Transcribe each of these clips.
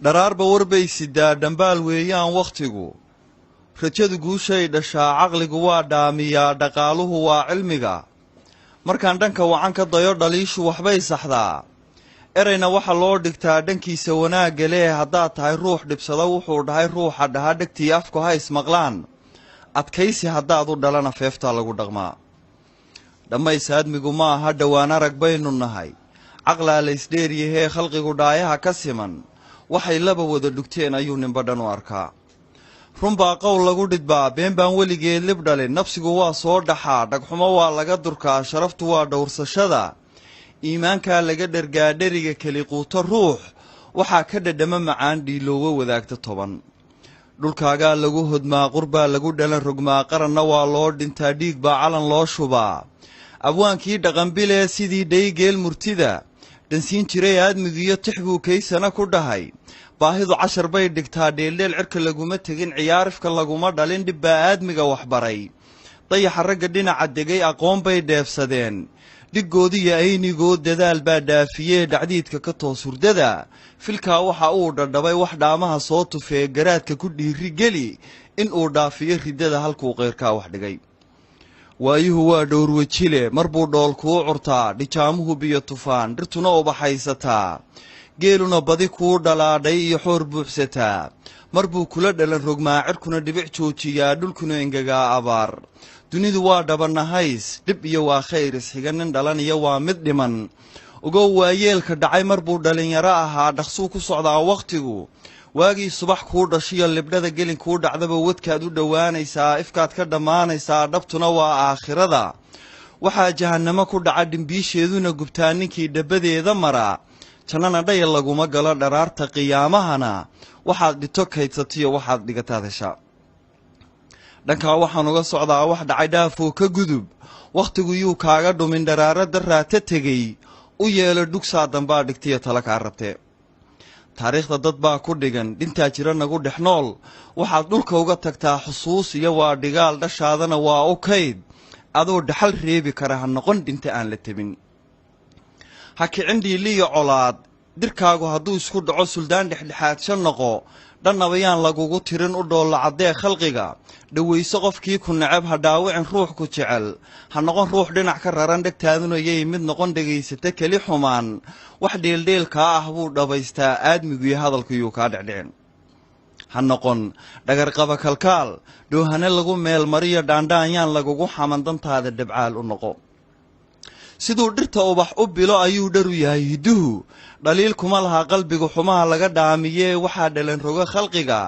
dharaarba warbay sidaa dhambaal weeyaan wakhtigu rajadu guushay dhashaa caqligu waa dhaamiyaa dhaqaaluhu waa cilmiga markaan dhanka wacan ka dayo dhaliishu waxbay saxdaa erayna waxa loo dhigtaa dhankiisa wanaagga leh haddaad tahay ruux dhibsada wuxuu dhahay ruuxa dhaha dhegtii afku ha ismaqlaan adkaysi haddaad u dhalana feeftaa lagu dhaqmaa dhammays aadmigu ma aha dhowaan arag baynu nahay caqlaa laysdheeryahee khalqigu dhaayaha ka siman waxay laba wada dhugteen ayuu ninba dhan u arkaa runbaa qowl lagu dhidbaa been baan weligeed lib dhalin nafsigu waa soo dhaxaa dhagxumo waa laga durkaa sharaftu waa dhowrsashada iimaankaa laga dhergaa dheriga keliquuto ruux waxaa ka dhadhama macaan dhiiloowa wadaagta toban dhulkaagaa lagu hodmaa qurbaa lagu dhalan rogmaa qaranna waa loo dhintaa dhiig baa calan loo shubaa abwaankii dhaqanbilee sidii dhaygeel murtida dhansiin jiray aadmigiiyo tix buu kaysana ku dhahay baahidu cashar bay dhigtaa dheeldheel cirka laguma tegin ciyaarifka laguma dhalin dhibbaa aadmiga waxbaray dayaxa ragga dhinaca degay aqoon bay dheefsadeen dhiggoodiyo aynigood dadaal baa dhaafiyee dhacdiidka ka toos hurdada filkaa waxa uu dhadhabay wax dhaamaha soo tufee garaadka ku dhiiri geli in uu dhaafiyo riddada halkuu qayrkaa wax dhigay waayuhu waa dhowrwejile mar buu dhool kuu curtaa dhijaamuhu biyo tufaan dhirtuna ubaxaysataa geeluna badi kuu dhalaadhay iyo xoor buuxsataa mar buu kula dhalan rogmaa cirkuna dhibic joojiyaa dhulkuna engegaa abaar dunidu waa dhabanahays dhib iyo waa khayr isxiga nin dhalan iyo waa mid dhiman ogow waayeelka dhacay mar buu dhalinyaro ahaa dhaqsuu ku socdaa wakhtigu waagii subax kuu dhashiyo libdhada gelin kuu dhacdaba wadkaad u dhowaanaysaa ifkaad ka dhammaanaysaa dhabtuna waa aakhirada waxaa jahannamo ku dhaca dhimbiisheeduna gubtaa ninkii dhabbadeeda mara jannana dhayal laguma galo dharaarta qiyaamahana waxaad dhito kaydsatiyo waxaad dhigataad heshaa dhankaa waxaan uga socdaa wax dhacay dhaafoo ka gudub wakhtigu yuu kaaga dhumin dharaaro daraata tegey u yeelo dhugsaa dambaa dhigtiyo tala kaa rabtee taariikhda dad baa ku dhigan dhintaa jira nagu dhex nool waxaad dhulka uga tagtaa xusuus iyo waa dhigaal dhashaadana waa u kayd adoo dhaxal reebi kara ha noqon dhinta aan la tebin ha kicin dhiiliyo colaad dirkaagu hadduu isku dhaco suldaan dhexdhexaadsha noqo dhannabayaan lagugu tirin u dhoolla caddee khalqiga dhowayso qofkii ku necab ha dhaawicin ruux ku jecel ha noqon ruux dhinac ka raran dhegtaaduna yay mid noqon dhegaysata keli xumaan wax dheeldheelkaa ah buu dhabaystaa aadmiguiyo hadalkuyuu kaa dhecdhicin ha noqon dhagarqaba kalkaal dhoohane lagu meelmariyo dhaandhaanyaan lagugu xaman dantaada dhabcaal u noqo siduu dhirta ubax u bilo ayuu dharu yahay hidduhu dhaliil kuma laha qalbiga xumaha laga dhaamiyee waxaa dhalan roga khalqiga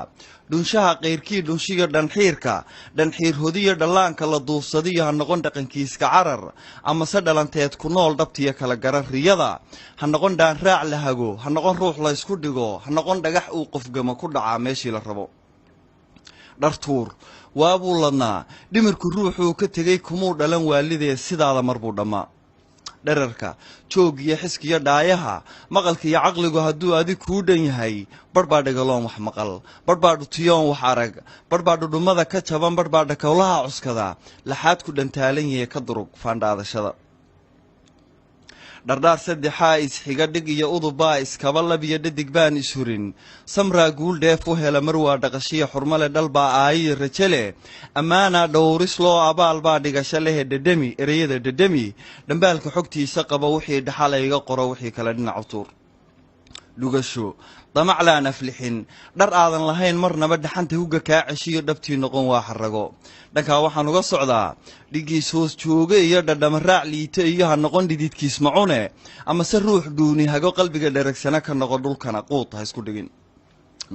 dhunshaha qayrkii dhunshiga dhanxiirka dhanxiir hodiyo dhallaanka la duufsadiyo ha noqon dhaqankiiska carar amase dhalanteed ku nool dhabtiyo kala garan riyada ha noqon dhaanraac la hago ha noqon ruux la ysku dhigo ha noqon dhagax uu qofgama ku dhacaa meeshii la rabo dhartuur waabuu ladnaa dhimirku ruuxuu ka tegey kumuu dhalan waalidee sidaada mar buu dhammaa dherarka joogiyo xiskiyo dhaayaha maqalka iyo caqligu hadduu adig kuu dhan yahay barh baa dhagaloon wax maqal barh baa dhutiyoon wax arag barh baa dhudhummada ka jaban barh baa dhakowlaha cuskada laxaad ku dhantaalan yahe ka durug faandhaadashada dhardhaar saddexaa isxiga dhig iyo udubbaa iskaba labiyo dhadig baan ishurin samraa guul dheef u hela mar waa dhaqashiya xurmale dhal baa aayiyo raje leh ammaanaa dhowris loo abaal baa dhigasho lehe dhedhemi ereyada dhedhemi dhambaalka xogtiisa qaba wixii dhaxalayga qoro wixii kale dhinac u tuur dhugasho damaclaan aflixin dhar aadan lahayn marnaba dhaxanta hugga kaa ceshiyo dhabtii noqon waa xarago dhankaa waxaan uga socdaa dhigiis hoos jooge iyo dhadhamaraac liito iyo ha noqon dhididkiis macune amase ruux dhuuni hago qalbiga dheragsana ka noqo dhulkana quud ha isku dhigin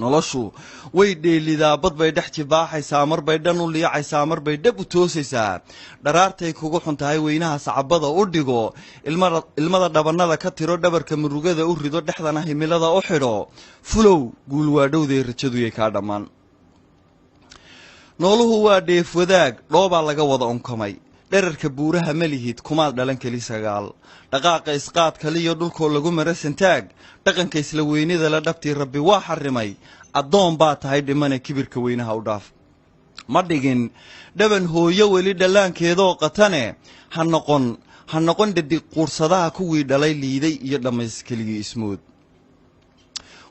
noloshu way dheelidaa bad bay dhex jibaaxaysaa mar bay dhan u liicaysaa mar bay dhab u toosaysaa dharaartay kugu xun tahay weynaha sacabada u dhigo ilmada dhabannada ka tiro dhabarka murugada u rido dhexdana himilada u xidho fulow guul waa dhowday rajaduyay kaa dhammaan nooluhu waa dheef wadaag dhoobaa laga wada unkamay dherarka buuraha ma lihid kumaad dhalan keli sagaal dhaqaaqa isqaad kaliyo dhulkoo lagu mara santaag dhaqanka isla weynida la dhabtii rabbi waa xarrimay addoon baa tahay dhimane kibirka weynaha u dhaaf ma dhigin dhaban hooyo weli dhallaankeedoo qatane ha noqon dhadig quursadaha kuwii dhalay liiday iyo dhammays keligii ismood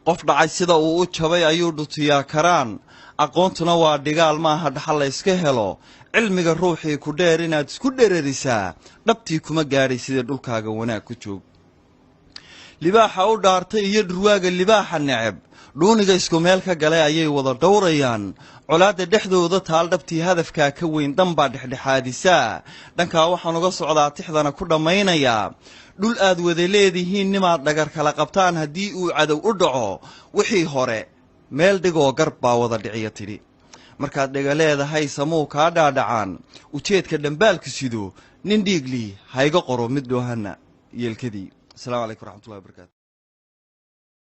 qof dhacay sida uu u jabay ayuu dhutiyaa karaan aqoontuna waa dhigaal maaha dhaxal la iska helo cilmiga ruuxii ku dheer inaad isku dhererisaa dhabtii kuma gaadhay sidii dhulkaaga wanaag ku joog libaaxa u dhaartay iyo dhurwaaga libaaxa neceb dhuuniga isku meel ka galay ayay wada dhowrayaan colaadda dhexdooda taal dhabtii hadafkaa ka weyn dhanbaa dhexdhexaadisaa dhankaa waxaan uga socdaa tixdana ku dhammaynayaa dhul aad wada leedihiin nimaad dhagar kala qabtaan haddii uu cadow u dhaco wixii hore meel dhigoo gar baa wada dhiciya tidhi markaad dhega leedahay samuu kaa dhaadhacaan ujeedka dhambaalku sido nin dhiiglii hayga qoro mid dhoohana yeelkadii asalaamu calaykum waraxmatullahi wabarakatu